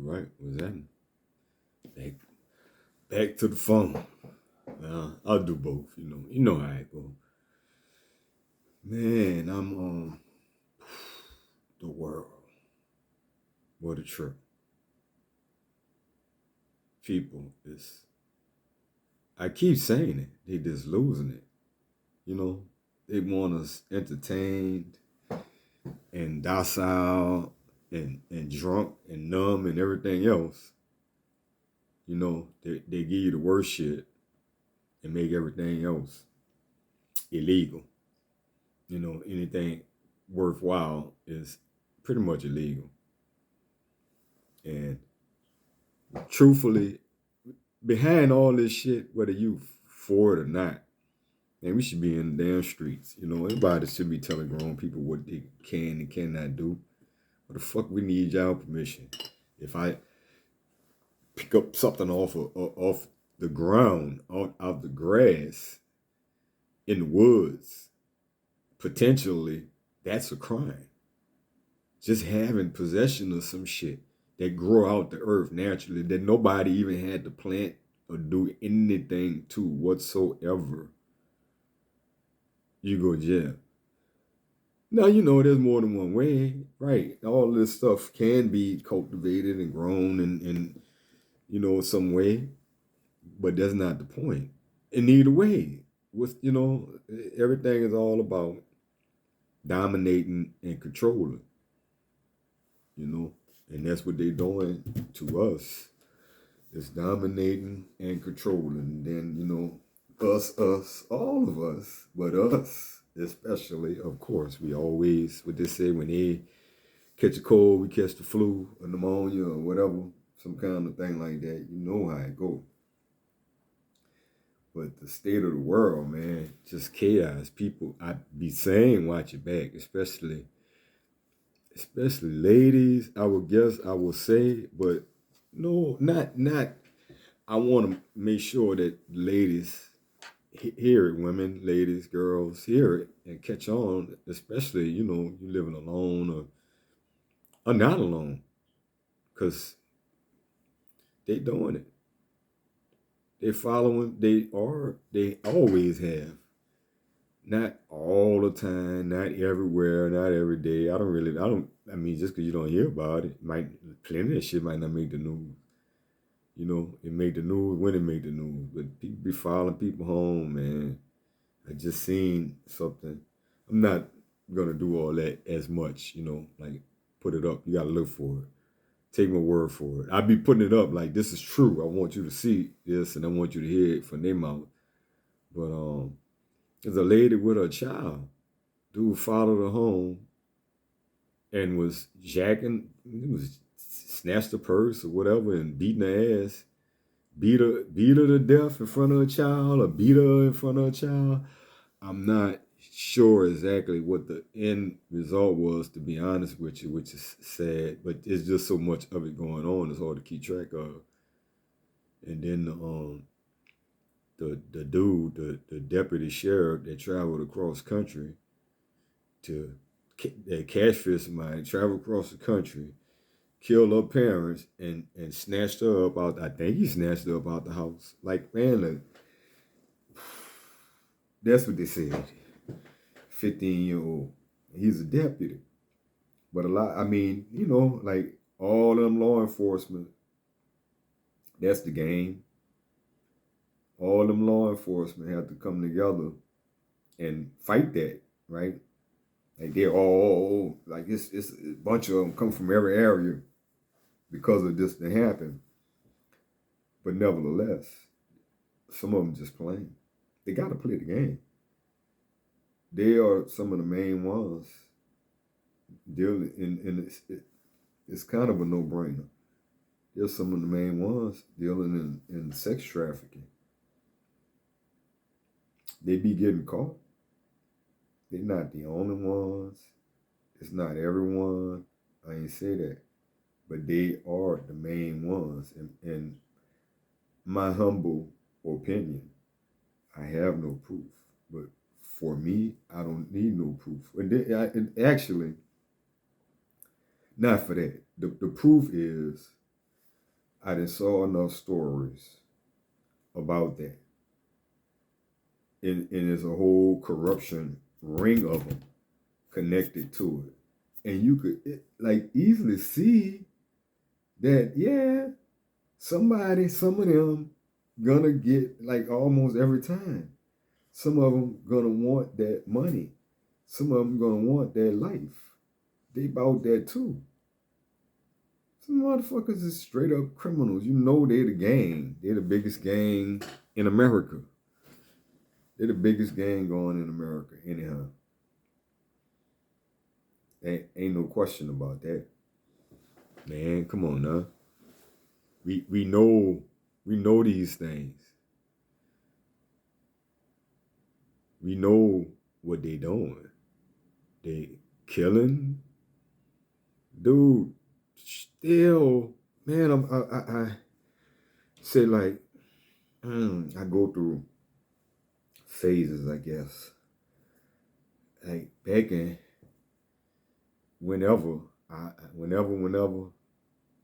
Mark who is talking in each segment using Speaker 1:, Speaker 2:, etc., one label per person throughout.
Speaker 1: right. Was that back back to the phone? I'll do both. You know how it go. Man, I'm on the world. What a trip. People is I keep saying it. They just losing it. You know, they want us entertained and docile and drunk and numb and everything else. They give you the worst shit and make everything else illegal. Anything worthwhile is pretty much illegal. And truthfully, behind all this shit, whether you for it or not, man, we should be in the damn streets. Everybody should be telling grown people what they can and cannot do. What the fuck we need y'all permission? If I pick up something off the ground, out the grass, in the woods, potentially, that's a crime. Just having possession of some shit that grow out the earth naturally that nobody even had to plant or do anything to whatsoever, you go to jail. Now, there's more than one way, right? All this stuff can be cultivated and grown in some way, but that's not the point. In either way, everything is all about dominating and controlling, and that's what they're doing to us. It's dominating and controlling. And then, us, all of us, but us especially, of course, we always, what they say, when they catch a cold, we catch the flu or pneumonia or whatever, some kind of thing like that. You know how it goes. But the state of the world, man, just chaos. People, I be saying, watch your back, especially ladies. I would say, but no, not. I want to make sure that ladies hear it, women, ladies, girls, hear it and catch on, especially, you living alone or not alone, because they doing it. They following, they always have. Not all the time, not everywhere, not every day. I mean, just because you don't hear about it, plenty of shit might not make the news. It made the news when it made the news. But people be following people home, man. I just seen something. I'm not gonna do all that as much, like put it up. You gotta look for it. Take my word for it. I be putting it up like this is true. I want you to see this and I want you to hear it from their mouth. But there's a lady with her child. Dude followed her home and was jacking, he was snatched her purse or whatever and beating her ass. Beat her to death in front of her child or beat her in front of her child. I'm not sure exactly what the end result was, to be honest with you, which is sad, but it's just so much of it going on, it's hard to keep track of. And then the dude, the deputy sheriff that traveled across country to catfish somebody, traveled across the country, killed her parents, and snatched her up out. I think he snatched her up out the house. Like, man, look, that's what they said. 15-year-old. He's a deputy. But like all them law enforcement, that's the game. All them law enforcement have to come together and fight that, right? Like they're all like it's a bunch of them come from every area because of this that happened. But nevertheless, some of them just playing. They got to play the game. They are some of the main ones dealing in it's kind of a no-brainer. They're some of the main ones dealing in sex trafficking. They be getting caught. They're not the only ones. It's not everyone. I ain't say that. But they are the main ones. In my humble opinion, I have no proof. But for me, I don't need no proof. And actually, not for that. The proof is I done saw enough stories about that. And there's a whole corruption ring of them connected to it. And you could like easily see that, yeah, some of them gonna get like almost every time. Some of them gonna want that money. Some of them gonna want that life. They bought that too. Some motherfuckers is straight up criminals. You know they the gang. They're the biggest gang in America. They're the biggest gang going in America anyhow. Ain't no question about that. Man, come on now. We know these things. We know what they doing. They killing, dude. Still, man. I say like, I go through phases, I guess. Like back in whenever I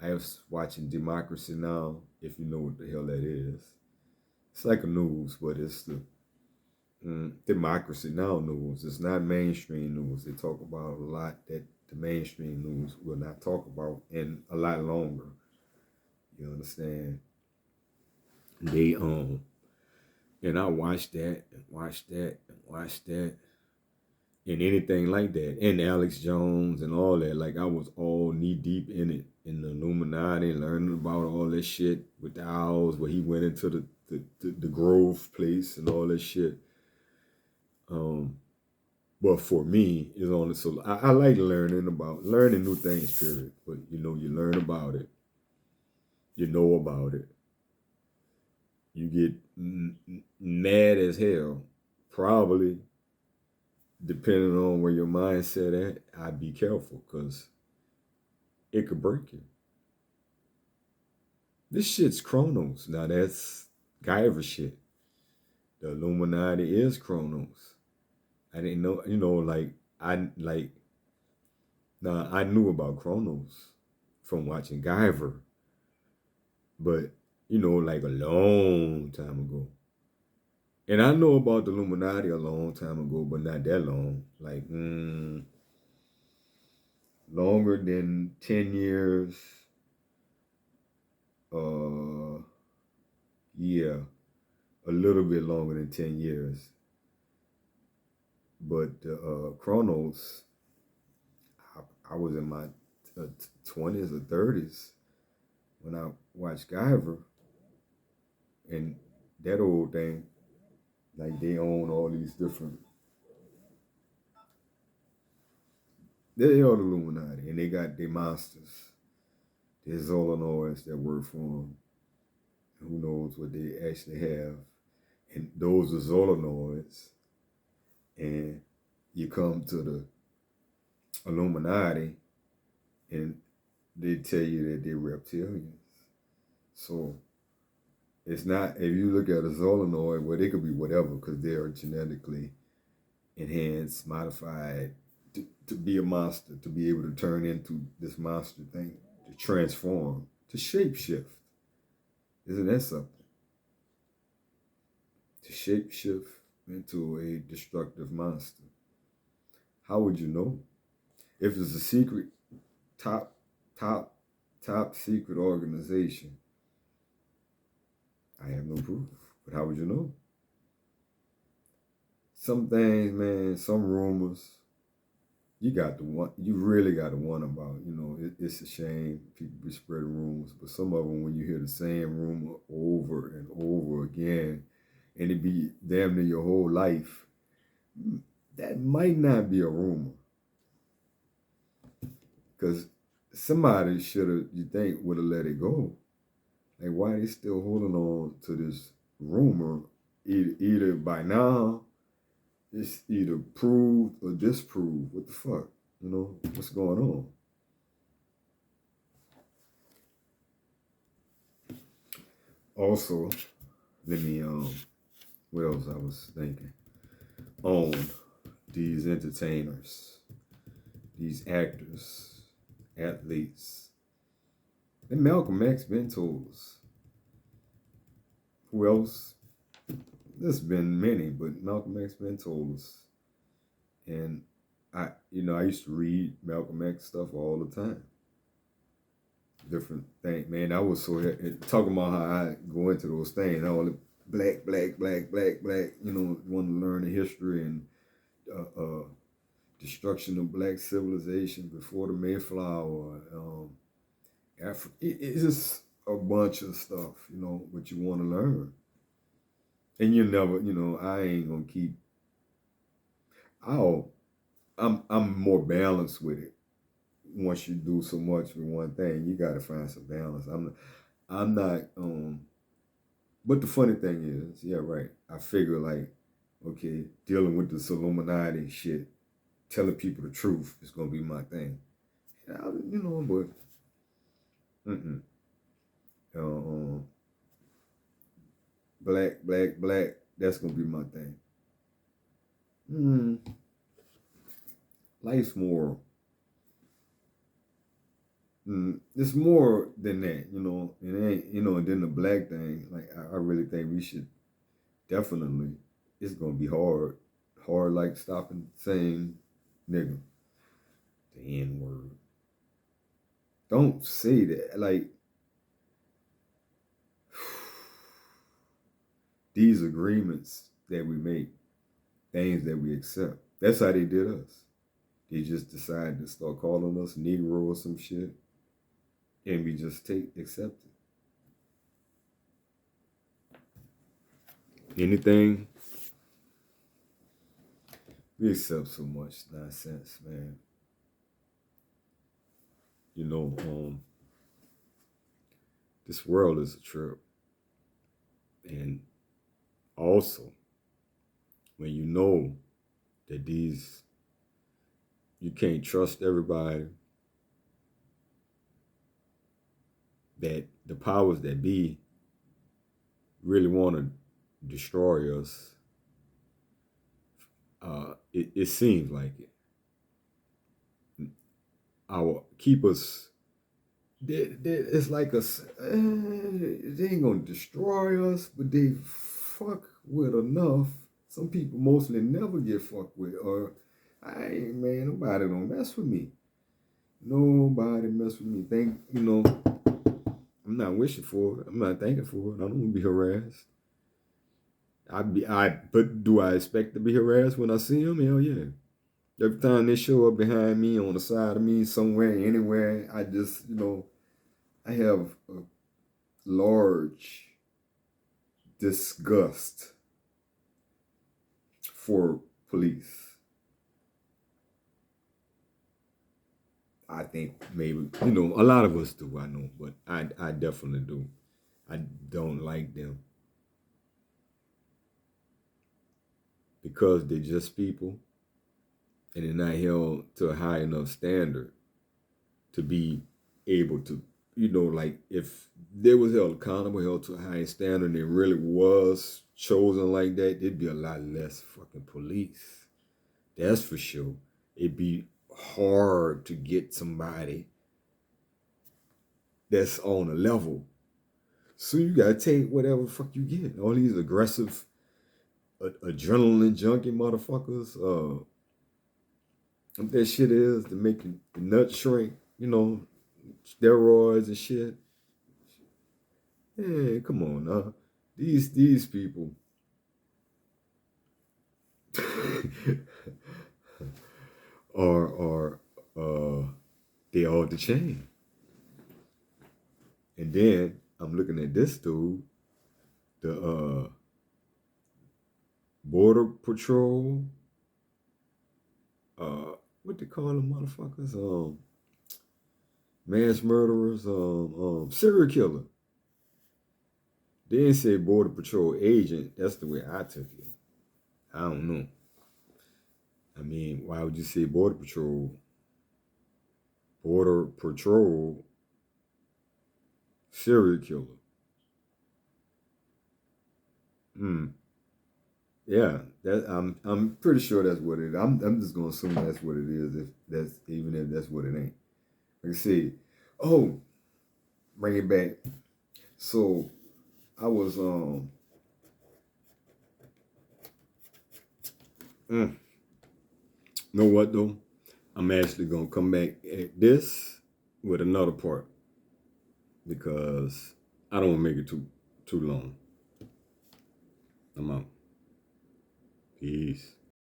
Speaker 1: was watching Democracy Now, if you know what the hell that is. It's like a news, but it's the Democracy Now news. It's not mainstream news. They talk about a lot that the mainstream news will not talk about and a lot longer. You understand? They and I watched that and watched that and watched that and anything like that. And Alex Jones and all that. Like I was all knee deep in it, in the Illuminati, learning about all that shit with the owls, where he went into the Grove place and all that shit. But for me, it's only so I like learning new things, period. But you learn about it, you know about it. You get mad as hell, probably, depending on where your mindset at. I'd be careful because it could break you. This shit's Chronos. Now that's Guyver shit. The Illuminati is Chronos. I didn't know, I knew about Chronos from watching Guyver, but like a long time ago. And I know about the Illuminati a long time ago, but not that long. Like, longer than 10 years. Yeah, a little bit longer than 10 years. But Chronos, I was in my 20s or 30s when I watched Guyver. And that old thing, like they own all these different, they are the Illuminati, and they got their monsters. There's Zolanoids that work for them. Who knows what they actually have. And those are Zolanoids. And you come to the Illuminati, and they tell you that they're reptilians. So it's not, if you look at a Zolanoid, well, they could be whatever because they are genetically enhanced, modified to be a monster, to be able to turn into this monster thing, to transform, to shapeshift. Isn't that something? To shapeshift into a destructive monster. How would you know? If it's a secret, top secret organization, I have no proof. But how would you know? Some things, man, some rumors, you really got to want about. It's a shame people be spreading rumors, but some of them, when you hear the same rumor over and over again, and it be damn near your whole life, that might not be a rumor. Because somebody should have, you think, would have let it go. Like, why are they still holding on to this rumor? Either by now, it's either proved or disproved. What the fuck? What's going on? Also, let me, what else I was thinking? On these entertainers, these actors, athletes, And Malcolm X been told us. Who else? There's been many, but Malcolm X been told us. And I used to read Malcolm X stuff all the time. Different thing, man. I was so talking about how I go into those things, all the black, black, black, black, black. Want to learn the history and destruction of black civilization before the Mayflower. Africa. It's just a bunch of stuff, what you want to learn. And you never, I ain't gonna keep. Oh, I'm more balanced with it. Once you do so much with one thing, you got to find some balance. I'm not. But the funny thing is, yeah, right. I figure like, okay, dealing with this Illuminati shit, telling people the truth is gonna be my thing. But mm-mm. Uh, black, black, black. That's gonna be my thing. Life's more. It's more than that, It ain't, and then the black thing. Like I really think we should definitely. It's gonna be hard like stopping saying nigga, the N word. Don't say that. Like these agreements that we make, things that we accept. That's how they did us. They just decided to start calling us Negro or some shit, and we just accept it. Anything, we accept so much nonsense, man. This world is a trip, and also when you know that you can't trust everybody, that the powers that be really want to destroy us. It seems like it. Keep us. It's like they ain't gonna destroy us, but they fuck with enough. Some people mostly never get fucked with, or man, nobody don't mess with me. Nobody mess with me. I'm not wishing for it. I'm not thanking for it. I don't want to be harassed. But do I expect to be harassed when I see them? Hell yeah. Every time they show up behind me, on the side of me, somewhere, anywhere, I just, I have a large disgust for police. I think maybe, a lot of us do, I know, but I definitely do. I don't like them because they're just people and they're not held to a high enough standard to be able to, like if they was held accountable, held to a high standard, and it really was chosen like that, there'd be a lot less fucking police. That's for sure. It'd be hard to get somebody that's on a level. So you gotta take whatever the fuck you get. All these aggressive, adrenaline junkie motherfuckers. What that shit is to make your nuts shrink. Steroids and shit. Hey, come on now. These people are they all the chain. And then I'm looking at this dude, the Border Patrol, what they call them motherfuckers? Mass murderers, serial killer. They didn't say Border Patrol agent. That's the way I took it. I don't know. I mean, why would you say Border Patrol? Border Patrol serial killer. Yeah, I'm pretty sure that's what it is. I'm just gonna assume that's what it is. If that's what it ain't. Like I say, oh, bring it back. So I was know what though? I'm actually gonna come back at this with another part because I don't want to make it too long. I'm out. Peace.